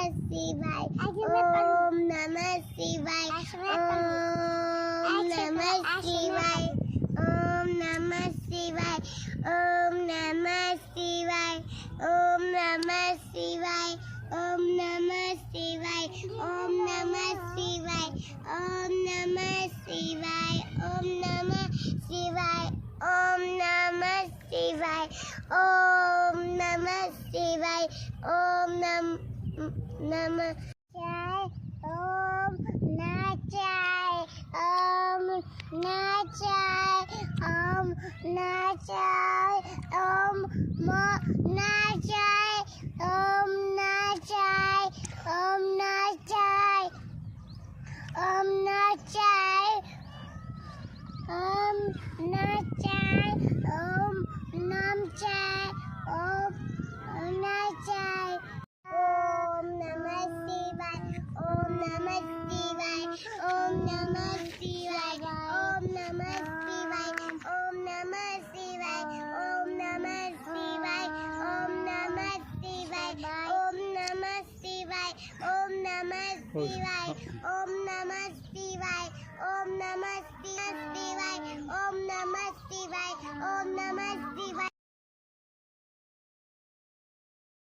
शिवाय ओम नमः शिवाय ओम नमः शिवाय ओम नमः शिवाय ओम नमः शिवाय ओम नमः शिवाय ओम नमः शिवाय ओम नमः शिवाय ओम नमः शिवाय ओम नमः शिवाय ओम नमः शिवाय ओम नमः शिवाय ओम नमः ओम नाचाय ओम नाचाय ओम नाचाय ओम नाचाय ओम नाचाय ओम नाचाय ओम नाचाय ओम नाचाय ओम नाचाय ओम नाचाय ओम नमः शिवाय ओम नमः शिवाय ओम नमः शिवाय ओम नमः शिवाय ओम नमः शिवाय ओम नमः शिवाय ओम नमः शिवाय ओम नमः शिवाय ओम नमः शिवाय ओम